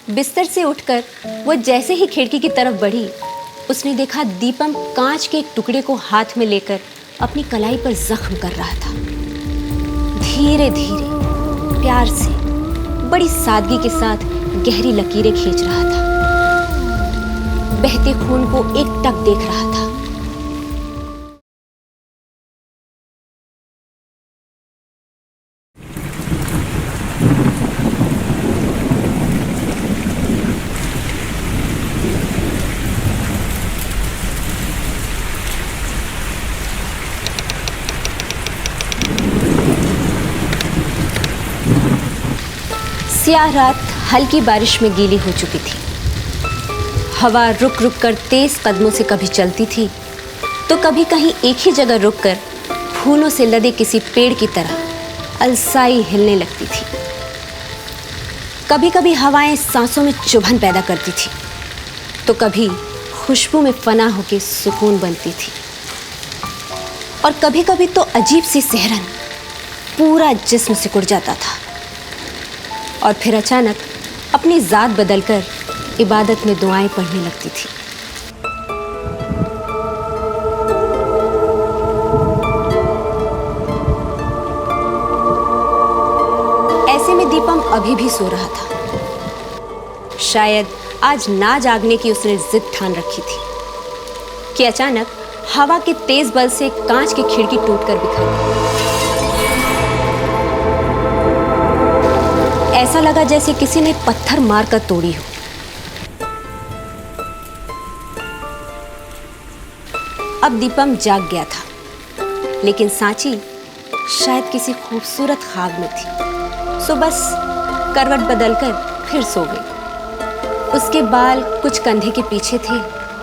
बिस्तर से उठकर वो जैसे ही खिड़की की तरफ बढ़ी, उसने देखा दीपम कांच के एक टुकड़े को हाथ में लेकर अपनी कलाई पर जख्म कर रहा था। धीरे धीरे, प्यार से, बड़ी सादगी के साथ गहरी लकीरें खींच रहा था। बहते खून को एकटक देख रहा था। स्याह रात हल्की बारिश में गीली हो चुकी थी। हवा रुक रुक कर तेज कदमों से कभी चलती थी तो कभी कहीं एक ही जगह रुककर फूलों से लदे किसी पेड़ की तरह अलसाई हिलने लगती थी। कभी कभी हवाएं सांसों में चुभन पैदा करती थी तो कभी खुशबू में फना होकर सुकून बनती थी, और कभी कभी तो अजीब सी सिहरन पूरा जिस्म सिकुड़ जाता था और फिर अचानक अपनी जात बदलकर इबादत में दुआएं पढ़ने लगती थी। ऐसे में दीपम अभी भी सो रहा था। शायद आज ना जागने की उसने जिद ठान रखी थी कि अचानक हवा के तेज बल से कांच की खिड़की टूटकर बिखर गई। ऐसा लगा जैसे किसी ने पत्थर मारकर तोड़ी हो। अब दीपम जाग गया था, लेकिन सांची शायद किसी खूबसूरत ख्वाब में थी, सो बस करवट बदलकर फिर सो गई। उसके बाल कुछ कंधे के पीछे थे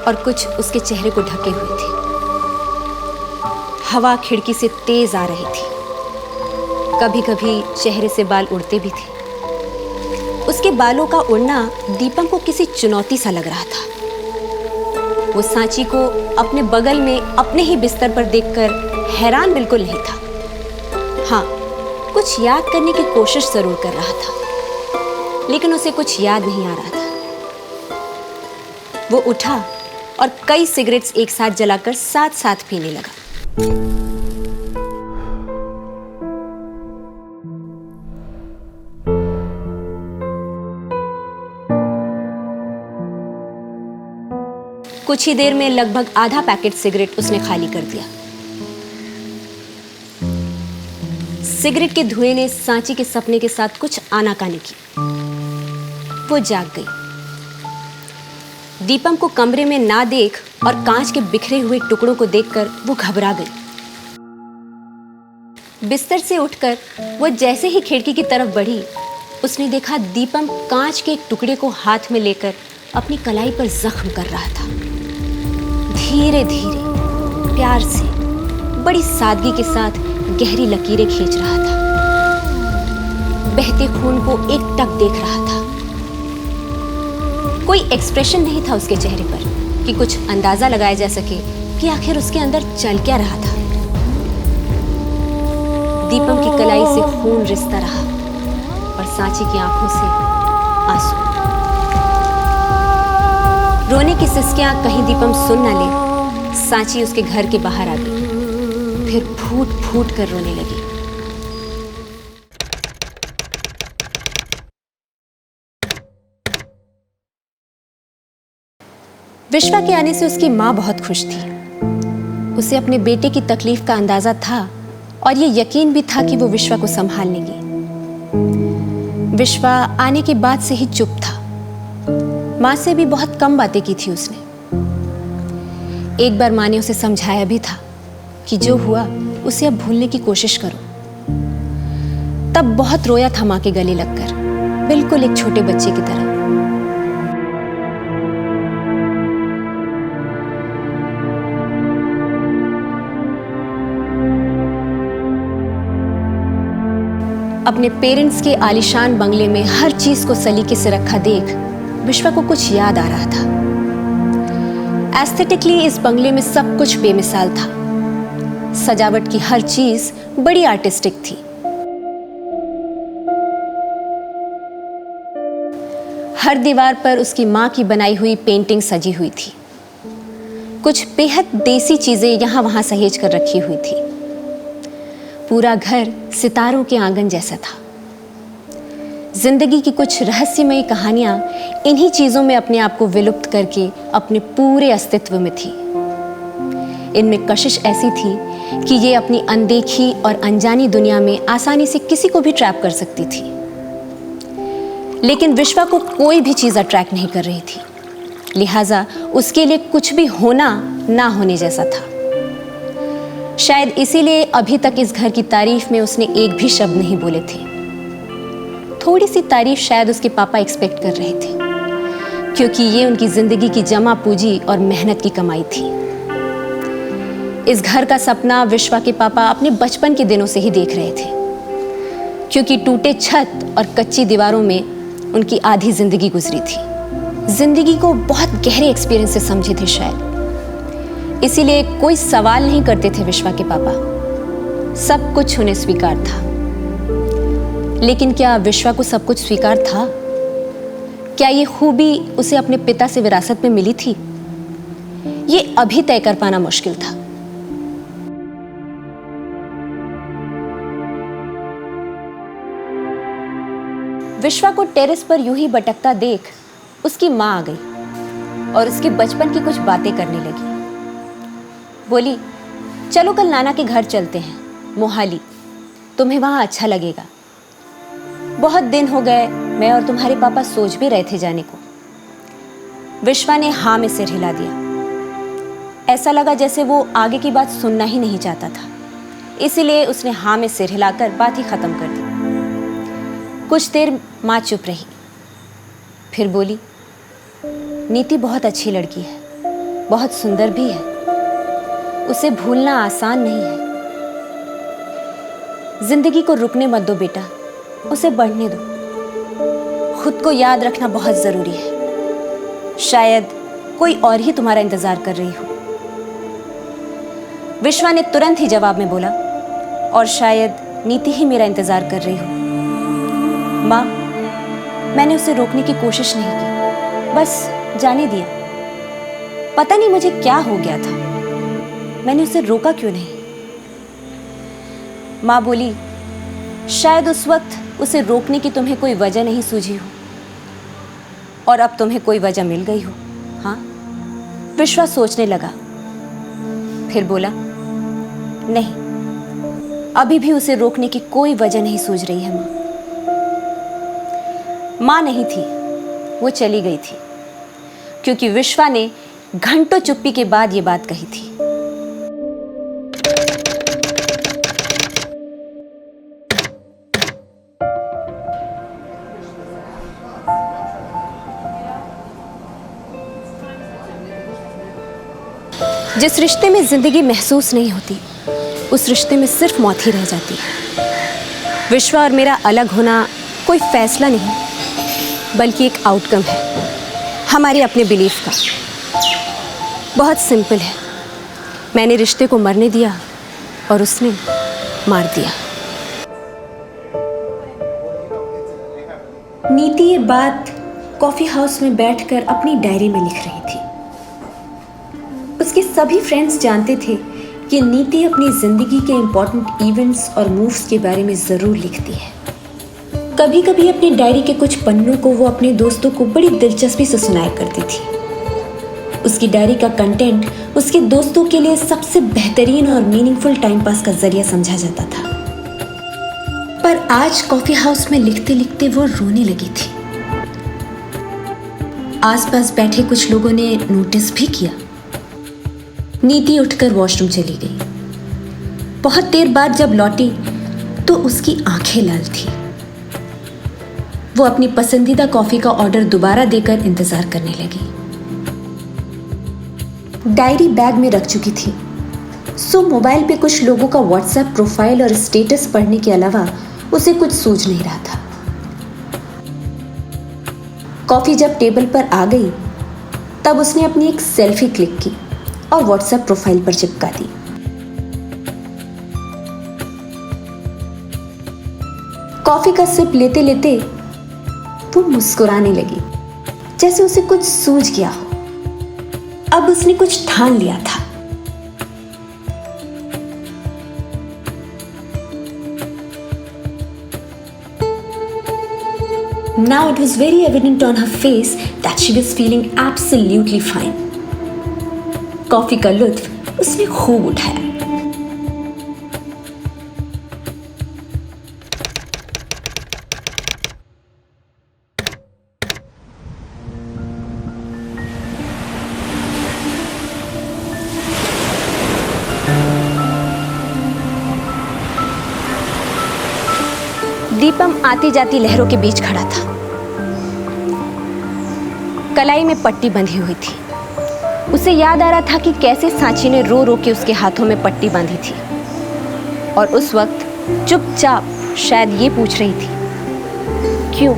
और कुछ उसके चेहरे को ढके हुए थे। हवा खिड़की से तेज आ रही थी। कभी कभी चेहरे से बाल उड़ते भी थे। उसके बालों का उड़ना दीपम को किसी चुनौती सा लग रहा था। वो सांची को अपने बगल में अपने ही बिस्तर पर देखकर हैरान बिल्कुल नहीं था। हाँ, कुछ याद करने की कोशिश जरूर कर रहा था, लेकिन उसे कुछ याद नहीं आ रहा था। वो उठा और कई सिगरेट्स एक साथ जलाकर साथ साथ पीने लगा। कुछ ही देर में लगभग आधा पैकेट सिगरेट उसने खाली कर दिया। सिगरेट के धुएं ने सांची के सपने के साथ कुछ आनाकानी की। वो जाग गई। दीपम को कमरे में ना देख और कांच के बिखरे हुए टुकड़ों को देखकर वो घबरा गई। बिस्तर से उठकर वो जैसे ही खिड़की की तरफ बढ़ी, उसने देखा दीपम कांच के एक टुकड़े को हाथ में लेकर अपनी कलाई पर जख्म कर रहा था। धीरे धीरे, प्यार से, बड़ी सादगी के साथ गहरी लकीरें खींच रहा था। बहते खून को एकटक देख रहा था। कोई एक्सप्रेशन नहीं था उसके चेहरे पर कि कुछ अंदाजा लगाया जा सके कि आखिर उसके अंदर चल क्या रहा था। दीपम की कलाई से खून रिसता रहा और सांची की आंखों से आंसू। रोने की सिसकियां कहीं दीपम सुन न ले, सांची उसके घर के बाहर आ गई। फिर फूट फूट कर रोने लगी। विश्वा के आने से उसकी मां बहुत खुश थी। उसे अपने बेटे की तकलीफ का अंदाजा था और ये यकीन भी था कि वो विश्वा को संभाल लेगी। विश्वा आने के बाद से ही चुप था। मां से भी बहुत कम बातें की थी उसने। एक बार मां ने उसे समझाया भी था कि जो हुआ उसे अब भूलने की कोशिश करो। तब बहुत रोया था मां के गले लगकर, बिल्कुल एक छोटे बच्चे की तरह। अपने पेरेंट्स के आलीशान बंगले में हर चीज को सलीके से रखा देख विश्वा को कुछ याद आ रहा था। एस्थेटिकली इस बंगले में सब कुछ बेमिसाल था। सजावट की हर चीज बड़ी आर्टिस्टिक थी। हर दीवार पर उसकी माँ की बनाई हुई पेंटिंग सजी हुई थी। कुछ बेहद देसी चीजें यहाँ वहाँ सहेज कर रखी हुई थी। पूरा घर सितारों के आंगन जैसा था। जिंदगी की कुछ रहस्यमयी कहानियां इन्हीं चीजों में अपने आप को विलुप्त करके अपने पूरे अस्तित्व में थी। इनमें कशिश ऐसी थी कि ये अपनी अनदेखी और अनजानी दुनिया में आसानी से किसी को भी ट्रैप कर सकती थी। लेकिन विश्वा को कोई भी चीज अट्रैक्ट नहीं कर रही थी, लिहाजा उसके लिए कुछ भी होना ना होने जैसा था। शायद इसीलिए अभी तक इस घर की तारीफ में उसने एक भी शब्द नहीं बोले थे। थोड़ी सी तारीफ शायद उसके पापा एक्सपेक्ट कर रहे थे, क्योंकि ये उनकी जिंदगी की जमा पूंजी और मेहनत की कमाई थी। इस घर का सपना विश्वा के पापा अपने बचपन के दिनों से ही देख रहे थे, क्योंकि टूटे छत और कच्ची दीवारों में उनकी आधी जिंदगी गुजरी थी। जिंदगी को बहुत गहरे एक्सपीरियंस से समझे थे शायद, इसीलिए कोई सवाल नहीं करते थे विश्वा के पापा। सब कुछ उन्हें स्वीकार था। लेकिन क्या विश्वा को सब कुछ स्वीकार था? क्या ये खूबी उसे अपने पिता से विरासत में मिली थी? ये अभी तय कर पाना मुश्किल था। विश्वा को टेरेस पर यूं ही भटकता देख उसकी माँ आ गई और उसके बचपन की कुछ बातें करने लगी। बोली, चलो कल नाना के घर चलते हैं, मोहाली, तुम्हें वहां अच्छा लगेगा। बहुत दिन हो गए, मैं और तुम्हारे पापा सोच भी रहे थे जाने को। विश्वा ने हाँ में सिर हिला दिया। ऐसा लगा जैसे वो आगे की बात सुनना ही नहीं चाहता था, इसीलिए उसने हाँ में सिर हिलाकर बात ही खत्म कर दी। कुछ देर माँ चुप रही, फिर बोली, नीति बहुत अच्छी लड़की है, बहुत सुंदर भी है, उसे भूलना आसान नहीं है। जिंदगी को रुकने मत दो बेटा, उसे बढ़ने दो। खुद को याद रखना बहुत जरूरी है। शायद कोई और ही तुम्हारा इंतजार कर रही हो। विश्वा ने तुरंत ही जवाब में बोला, और शायद नीति ही मेरा इंतजार कर रही हो। माँ, मैंने उसे रोकने की कोशिश नहीं की, बस जाने दिया। पता नहीं मुझे क्या हो गया था, मैंने उसे रोका क्यों नहीं। माँ बोली, शायद उस वक्त उसे रोकने की तुम्हें कोई वजह नहीं सूझी हो, और अब तुम्हें कोई वजह मिल गई हो। हाँ? विश्वा सोचने लगा, फिर बोला, नहीं, अभी भी उसे रोकने की कोई वजह नहीं सूझ रही है। माँ नहीं थी, वो चली गई थी, क्योंकि विश्वा ने घंटों चुप्पी के बाद ये बात कही थी। जिस रिश्ते में जिंदगी महसूस नहीं होती, उस रिश्ते में सिर्फ मौत ही रह जाती है। विश्वा और मेरा अलग होना कोई फैसला नहीं, बल्कि एक आउटकम है हमारे अपने बिलीफ का। बहुत सिंपल है, मैंने रिश्ते को मरने दिया और उसने मार दिया। नीति ये बात कॉफी हाउस में बैठकर अपनी डायरी में लिख रही थी। उसके सभी फ्रेंड्स जानते थे कि नीति अपनी जिंदगी के इम्पोर्टेंट इवेंट्स और मूव्स के बारे में जरूर लिखती है। कभी कभी अपनी डायरी के कुछ पन्नों को वो अपने दोस्तों को बड़ी दिलचस्पी से सुनाया करती थी। उसकी डायरी का कंटेंट उसके दोस्तों के लिए सबसे बेहतरीन और मीनिंगफुल टाइम पास का जरिया समझा जाता था। पर आज कॉफी हाउस में लिखते लिखते वो रोने लगी थी। आसपास बैठे कुछ लोगों ने नोटिस भी किया। नीति उठकर वॉशरूम चली गई। बहुत देर बाद जब लौटी तो उसकी आंखें लाल थी। वो अपनी पसंदीदा कॉफी का ऑर्डर दोबारा देकर इंतजार करने लगी। डायरी बैग में रख चुकी थी, सो मोबाइल पे कुछ लोगों का व्हाट्सएप प्रोफाइल और स्टेटस पढ़ने के अलावा उसे कुछ सूझ नहीं रहा था। कॉफी जब टेबल पर आ गई तब उसने अपनी एक सेल्फी क्लिक की और व्हाट्सएप प्रोफाइल पर चिपका दी। कॉफी का सिप लेते लेते वो मुस्कुराने लगी। जैसे उसे कुछ सूझ गया हो। अब उसने कुछ ठान लिया था। Now it was very evident on her face that she was feeling absolutely fine. Coffee का लुत्फ उसने खूब उठाया। दीपम आती जाती लहरों के बीच खड़ा था। कलाई में पट्टी बंधी हुई थी। उसे याद आ रहा था कि कैसे सांची ने रो रो के उसके हाथों में पट्टी बांधी थी, और उस वक्त चुपचाप शायद ये पूछ रही थी, क्यों?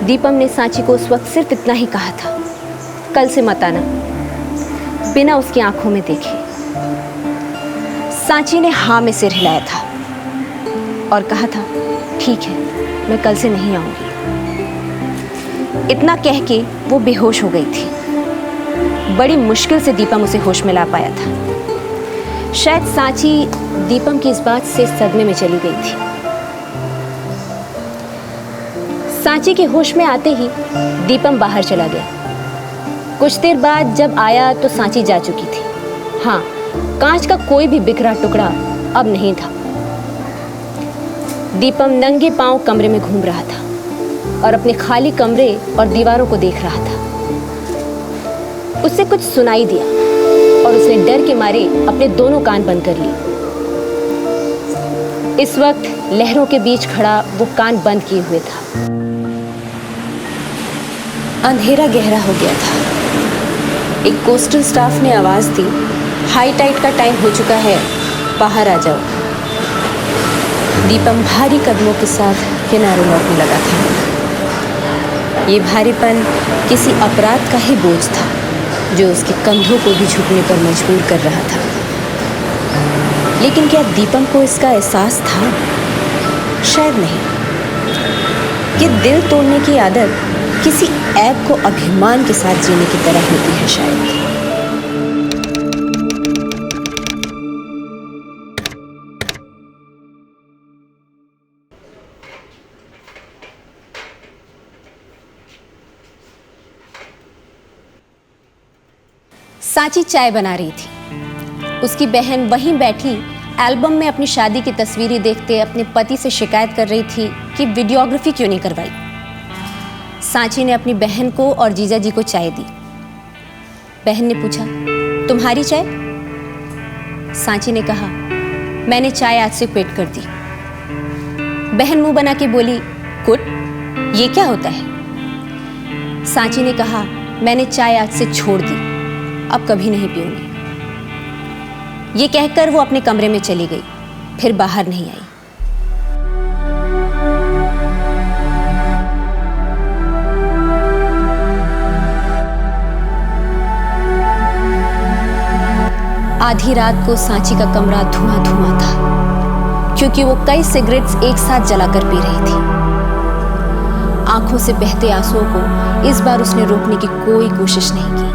दीपम ने सांची को उस वक्त सिर्फ इतना ही कहा था, कल से मत आना, बिना उसकी आंखों में देखे। सांची ने हाँ में सिर हिलाया था और कहा था, ठीक है, मैं कल से नहीं आऊंगी। इतना कह के वो बेहोश हो गई थी। बड़ी मुश्किल से दीपम उसे होश में ला पाया था। शायद सांची दीपम की इस बात से सदमे में चली गई थी। सांची के होश में आते ही दीपम बाहर चला गया। कुछ देर बाद जब आया तो सांची जा चुकी थी। हाँ, कांच का कोई भी बिखरा टुकड़ा अब नहीं था। दीपम नंगे पांव कमरे में घूम रहा था और अपने खाली कमरे और दीवारों को देख रहा था। उसे कुछ सुनाई दिया और उसने डर के मारे अपने दोनों कान बंद कर लिए। इस वक्त लहरों के बीच खड़ा वो कान बंद किए हुए था। अंधेरा गहरा हो गया था। एक कोस्टल स्टाफ ने आवाज दी, हाई टाइड का टाइम हो चुका है, बाहर आ जाओ। दीपम भारी कदमों के साथ किनारे लौटने लगा था। ये भारीपन किसी अपराध का ही बोझ था जो उसके कंधों को भी झुकने पर मजबूर कर रहा था। लेकिन क्या दीपम को इसका एहसास था? शायद नहीं। ये दिल तोड़ने की आदत किसी ऐब को अभिमान के साथ जीने की तरह होती है शायद। सांची चाय बना रही थी। उसकी बहन वहीं बैठी एल्बम में अपनी शादी की तस्वीरें देखते अपने पति से शिकायत कर रही थी कि वीडियोग्राफी क्यों नहीं करवाई। सांची ने अपनी बहन को और जीजा जी को चाय दी। बहन ने पूछा, तुम्हारी चाय? सांची ने कहा, मैंने चाय आज से क्विट कर दी। बहन मुंह बना के बोली, क्विट? ये क्या होता है? सांची ने कहा, मैंने चाय आज से छोड़ दी, अब कभी नहीं पीऊंगी। ये कहकर वो अपने कमरे में चली गई, फिर बाहर नहीं आई। आधी रात को सांची का कमरा धुआं धुआं था, क्योंकि वो कई सिगरेट्स एक साथ जलाकर पी रही थी। आंखों से बहते आंसुओं को इस बार उसने रोकने की कोई कोशिश नहीं की।